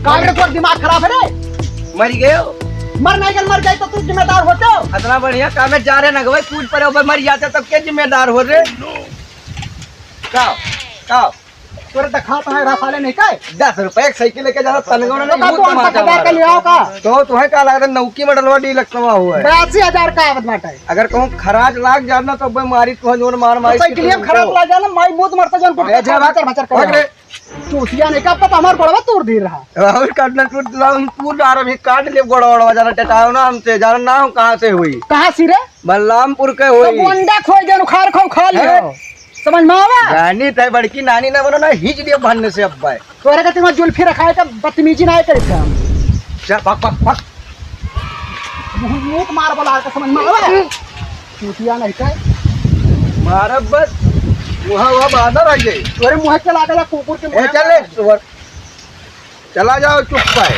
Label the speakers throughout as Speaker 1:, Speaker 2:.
Speaker 1: काहे तो दिमाग खराब है रे?
Speaker 2: मर गए हो?
Speaker 1: मर नहीं गल, मर जाए तो तू जिम्मेदार होते हो?
Speaker 2: इतना बढ़िया काम है, जा रहे ना भाई कूद पड़े ऊपर मर जाते तब क्या जिम्मेदार हो रहे? काओ
Speaker 1: तोरे दिखा तो है साले नहीं काय
Speaker 2: 10 रुपए एक साइकिल लेके जा तनगोना
Speaker 1: तो का तू 80,000 का ले आओ का?
Speaker 2: तो तुम्हें क्या लग रहा है नौकी में डलवा डी लगवा हुआ है?
Speaker 1: 82,000 का आवत बाटे।
Speaker 2: अगर कहूँ खराज लाग जाना तो भाई मारी तुम्हें जोर मार मारी
Speaker 1: साइकिल हम खराब ला जाना माई मुंह मरता जन को भचर भचर कर चूतिया नहीं का पता हमार बड़वा तोड़ दी रहा।
Speaker 2: राहुल काटना टूट राहुल पूर आ रहा है काट ले गोड़ा गोड़ा जाना टटाओ ना हमसे जाना ना हम कहाँ से हुई
Speaker 1: कहाँ सी रे?
Speaker 2: बलरामपुर के
Speaker 1: तो
Speaker 2: हुई
Speaker 1: गोंडा खोई जन खार खाओ खा लियो समझ में आवा?
Speaker 2: रानी तय बड़की नानी ना बनो ना हिच दियो बनने से अब भाई
Speaker 1: तोरे का तिमा जुल्फी रखाए का बदतमीजी ना करे थे हम।
Speaker 2: चल पक पक पक
Speaker 1: मुंह मार बोला का समझ में आवा? चूतिया नहीं काय
Speaker 2: मारा बस वहाँ बांधा रह गई
Speaker 1: तोरे मुंह के लागला कुकुर के मुंह
Speaker 2: चले सुवर चला जाओ चुप पाए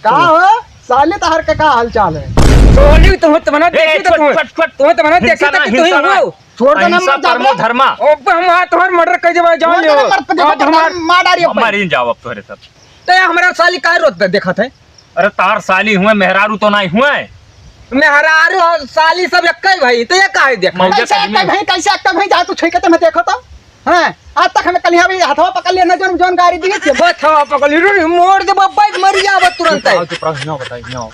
Speaker 1: का हो साले तहर के का हालचाल है?
Speaker 3: सोली तुम्हें देखी तो तुम्हें देखी तो तू ही हो
Speaker 1: छोड़ दे ना मत
Speaker 4: परमो धर्मा
Speaker 3: ओ हम तुम्हार मर्डर कर देबे जान लियो
Speaker 1: आज हमार मार डारियो
Speaker 4: मरीन जाओ अब तोरे सब।
Speaker 3: तो हमरा साली काहे रोत देखत है?
Speaker 4: अरे तार साली हुए मेहरारू तो नहीं हुए
Speaker 3: मैं हरारू साली सब एकई भाई तो ये काहे देख
Speaker 1: कैसे अक्का भाई जा तू छइकते में देखो तो हां आज तक हमें कल यहां हाथवा पकड़ लेना जोन जोन गाड़ी दी थी
Speaker 3: बथवा पकड़ ली मोड़ दे बाबा मर जाव तुरंत
Speaker 4: चुप रहो ना बताइए ना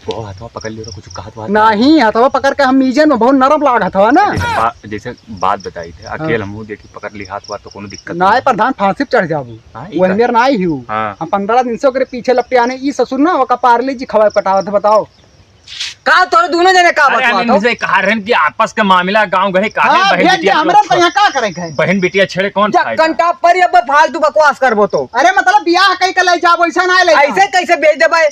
Speaker 4: वो हाथवा पकड़ लियो कुछ कहा तो
Speaker 1: नहीं हाथवा पकड़ के हम मीजन में बहुत नरम लागत हवा ना
Speaker 4: जैसे बात बताई थे अकेले हम देखी पकड़ ली हाथ तो कोनो दिक्कत
Speaker 1: ना है प्रधान फांसी चढ़ जाबू वही मेर ना ही हूं हम 15 दिन से ओकरे पीछे लपटे आने ई ससुर ना ओका पार्ले जी खवाए पटावत बताओ
Speaker 3: का तोरे दोनों जने का
Speaker 4: अरे
Speaker 3: बात
Speaker 4: मुझे कहा रहन कि आपस के मामला गांव गए काहे
Speaker 1: हां
Speaker 4: बहन
Speaker 1: भेज दे
Speaker 4: बिटिया
Speaker 1: हमरा तो यहां का करे है
Speaker 4: बहन बिटिया छेड़े कौन खाएगा
Speaker 3: कंटा पर अब फालतू बकवास करबो तो
Speaker 1: अरे मतलब बियाह कई के ले जाबो ऐसा ना ले
Speaker 3: ऐसे कैसे बेच देबे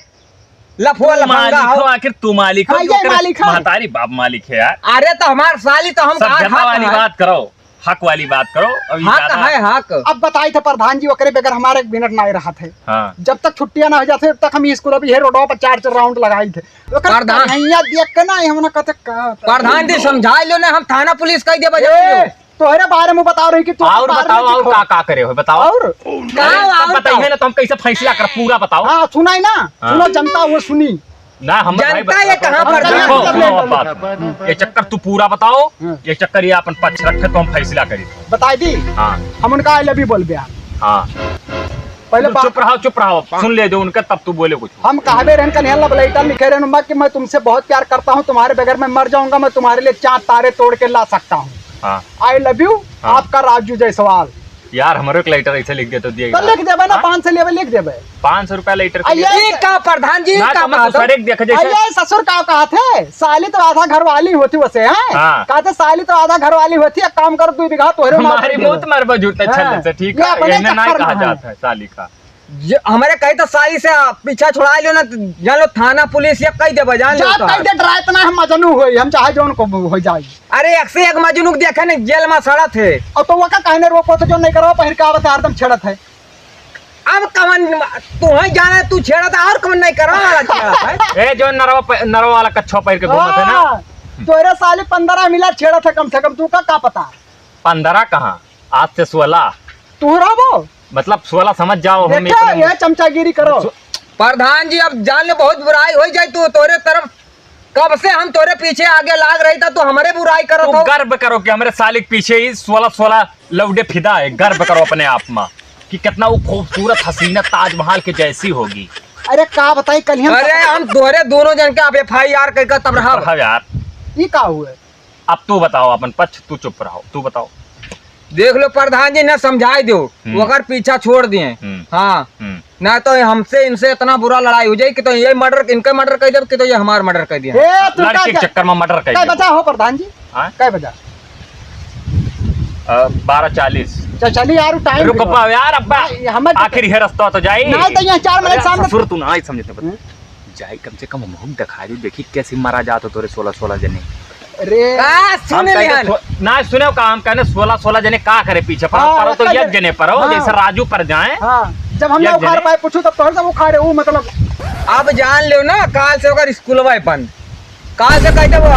Speaker 3: लफुआ लफंगा हो
Speaker 4: आखिर तू मालिक हो
Speaker 1: हाँ, ये मालिक है।
Speaker 4: महतारी बाप मालिक है यार
Speaker 3: अरे तो हमार साली तो हम
Speaker 4: सभ्यता वाली बात करो हक वाली बात करो अभी
Speaker 3: हक
Speaker 4: ज्यादा
Speaker 3: है हक
Speaker 1: अब बताई थे प्रधान जी ओकरे बगैर हमारे 1 मिनट ना रहा थे
Speaker 4: हाँ
Speaker 1: जब तक छुट्टियां ना हो जाते तब तक हम स्कूल अभी हे रोडवा पर 4 राउंड लगाई थे
Speaker 3: प्रधान
Speaker 1: भैया देख के ना हमने कहते का
Speaker 3: प्रधान जी समझा लो ना हम थाना पुलिस कह दे बजा
Speaker 1: तोहरे बारे में बता रही कि तू
Speaker 4: और बताओ और का करे हो बताओ
Speaker 1: और
Speaker 4: बताइए ना तो हम कैसे फैसला कर पूरा बताओ
Speaker 1: हाँ सुनाई ना सुनो जनता वो सुनी
Speaker 4: ना हम
Speaker 3: जनता ये कहाँ पर
Speaker 4: ये चक्कर तू पूरा बताओ ये चक्कर ये अपन पक्ष रखे तो हम फैसला करी
Speaker 1: बताई दी
Speaker 4: हाँ
Speaker 1: हम उनका आई लव यू बोल दिया
Speaker 4: हाँ
Speaker 1: पहले
Speaker 4: चुप रहो सुन ले दो उनका तब तू बोले कुछ
Speaker 1: हम कहबे रहन का लव लेटर लिखे रहन कि मैं तुमसे बहुत प्यार करता हूँ तुम्हारे बगैर मैं मर जाऊंगा मैं तुम्हारे लिए 4 तारे तोड़ के ला सकता हूँ
Speaker 4: हाँ
Speaker 1: आई लव यू आपका राजू जायसवाल
Speaker 4: यार हमारे को लेटर ऐसे लिख दे तो दिएगा
Speaker 1: तो लिख देबे ना 500 लेवे लिख देबे
Speaker 4: 500 रुपया लेटर
Speaker 1: ये
Speaker 3: का प्रधान जी का बात
Speaker 4: सर एक देख जैसे
Speaker 1: अरे ससुर का कहा थे साली तो आधा घर वाली होती वैसे हैं
Speaker 4: हाँ।
Speaker 1: कहते साली तो आधा घर वाली होती है काम कर 2 बीघा तोहरे
Speaker 4: हमारी बहुत मरबा झूठा छल से ठीक
Speaker 1: ये
Speaker 4: है
Speaker 1: अपने
Speaker 4: इन्हें नहीं
Speaker 1: चक्कर
Speaker 4: कहा
Speaker 1: में है।
Speaker 4: जाता है साली का
Speaker 3: हमारे कही तो साली से पीछा छुड़ा लो ना जान लो थाना पुलिस ये कह दे बजान लो
Speaker 1: जात कह दे ड्राइव इतना हम मजनू होई हम चाहे जोन को हो जाए
Speaker 3: अरे 101 मजनूक देखे ने जेल में सड़ा थे
Speaker 1: और तो वो का कहने रोको तो जो नहीं करो पहिर का आवत हरदम छेड़त है
Speaker 3: अब कमन तू ही जाना तू छेड़ा था और कमन नहीं करो वाला छेड़ा है
Speaker 4: ए जो नरवा वाला कच्छा पैर के घूमत है ना
Speaker 1: तोरे साली 15 मिला छेड़ा था कम से कम तू का पता
Speaker 4: 15 कहाँ आज से 16
Speaker 1: तू रहो
Speaker 4: मतलब 16 समझ जाओ हम
Speaker 1: देखो ये चमचागिरी करो
Speaker 3: प्रधान जी अब जान ले बहुत बुराई हो जाए तू तोरे तरफ कब से हम तोरे पीछे आगे लाग रही था तू हमारे बुराई करो
Speaker 4: तो गर्व करो कि हमारे सालिक पीछे ही 16 लौडे फिदा है गर्व करो अपने आप में कि कितना वो खूबसूरत हसीना ताजमहल के जैसी होगी
Speaker 1: अरे का बताई कल
Speaker 3: अरे हम तोरे दोनों जन के अब FIR करके तब रहा
Speaker 4: यार
Speaker 1: ये का हुए
Speaker 4: अब तू बताओ अपन पक्ष तू चुप रहो तू बताओ
Speaker 3: देख लो प्रधान जी ने समझाई दो वो अगर पीछा छोड़ दिए हाँ ना तो हमसे इनसे इतना बुरा लड़ाई हो जाए कि तो ये मर्डर इनका मर्डर कर दे कि तो ये हमारा मर्डर कर दिया
Speaker 4: लड़के के चक्कर में मर्डर कर
Speaker 1: कै बजा हो प्रधान जी कै बजा
Speaker 4: 12:40
Speaker 1: चलिए यार टाइम
Speaker 4: रुक यार अब्बा आखिर ये रास्ता तो जाए
Speaker 1: नहीं तो यहाँ 4 मिनट सामने
Speaker 4: ससुर तू ना समझते जाए कम से कम हम दिखा दे देखी कैसे मारा जाता तोरे 16 जने
Speaker 1: अरे
Speaker 3: सुने
Speaker 4: ना सुने काम कहने 16 जने का करे पीछे परो तो एक जने पर हो जैसे राजू पर जाए
Speaker 1: जब हम उखाड़ पाए पूछू तब तोहर सब उखाड़े वो मतलब
Speaker 3: अब जान लो ना काल से होकर स्कूल वाई पन काल से कहते वो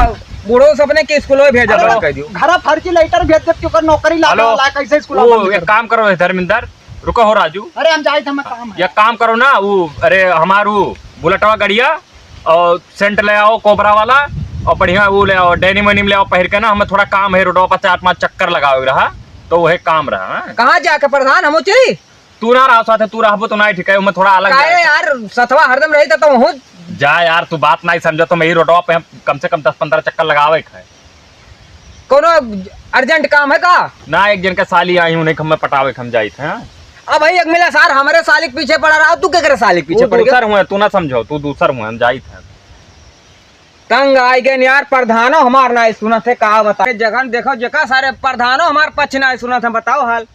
Speaker 3: बूढ़ो सपने के स्कूल में भेजा
Speaker 4: हेलो।
Speaker 3: कह दियो।
Speaker 1: घर फर्जी लेटर भेज दे क्यों नौकरी ला
Speaker 4: हेलो।
Speaker 1: ला कैसे स्कूल
Speaker 4: वो एक काम करो धर्मेंद्र, रुको हो राजू,
Speaker 1: अरे हम जाए थे हमें काम है।
Speaker 4: एक काम करो ना, वो अरे हमारू बुलेटवा गड़िया और सेंट ले आओ कोबरा वाला, और बढ़िया वो ले आओ, डेनिम वेनिम ले आओ पहिर के ना, हमें थोड़ा काम है, रोडवा पर 4-5 चक्कर लगाओ रहा तो वही काम रहा। हाँ?
Speaker 3: कहाँ जाके प्रधान हम चली
Speaker 4: तू ना रहा साथे, तू रहबो तो नहीं ठीक है, मैं थोड़ा अलग
Speaker 3: काहे
Speaker 4: जाए।
Speaker 3: यार सथवा हरदम रही तो हूँ
Speaker 4: जा यार, तू बात नहीं समझो तो मेरी रोडवा पे हम कम से कम 10-15 चक्कर लगावे के है
Speaker 3: कोनो अर्जेंट काम है का।
Speaker 4: ना। एक जन के साली आई हूँ, नहीं हम पटावे के हम जाई थे। हाँ?
Speaker 3: अब भाई एक मिला सार हमारे सालिक पीछे पड़ा रहा, तू क्या करे सालिक पीछे
Speaker 4: तू
Speaker 3: पड़ गया।
Speaker 4: दूसर हुए, तू ना समझो, तू दूसर हुए, हम जाई थे।
Speaker 3: तंग आई गए यार, प्रधानो हमार ना सुना थे, कहा बता जगह देखो जगह सारे प्रधानो हमार पक्ष ना सुना था, बताओ हाल।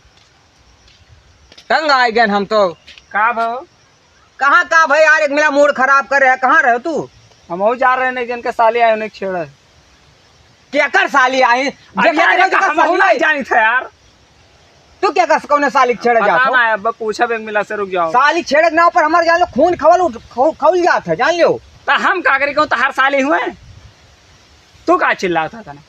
Speaker 3: तंग आई गए हम तो।
Speaker 2: का भाव
Speaker 3: कहाँ का भाई यार, एक मिला मूड खराब कर रहे, कहाँ रहे तू।
Speaker 2: हम जा रहे हैं जन के साली आए उन्हें छेड़ा
Speaker 3: क्या कर साली आई
Speaker 2: जानी था यार।
Speaker 3: तू क्या कर कौन सालिक छेड़े जात हो?
Speaker 2: अब पूछा बैंक मिला से रुक जाओ।
Speaker 3: सालिक छेड़े के नाव पर हमारे जान लो खून खवल जात है, जान लो।
Speaker 2: तो हम का करी कहूँ तो हर साल ही हुए, तू का चिल्ला था ना।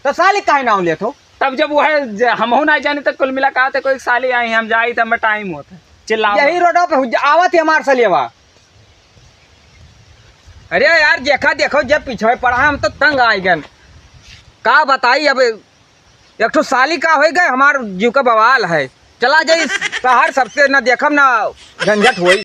Speaker 3: तो सालिक काहे नाम लेत हो?
Speaker 2: तब जब वो है हम हो ना जाने तक कुल मिला कहा था कोई साली आई हम जाई तो हमें टाइम होता चिल्ला
Speaker 3: यही रोडों पे आवत है हमार सलिएवा। अरे यार देखा देखो जब पीछे पड़ा हम तो तंग आई गए, का बताई अब एक ठो साली का हो गए, हमार जीव का बवाल है। चला जाई शहर सबसे ना देखम ना झंझट होई।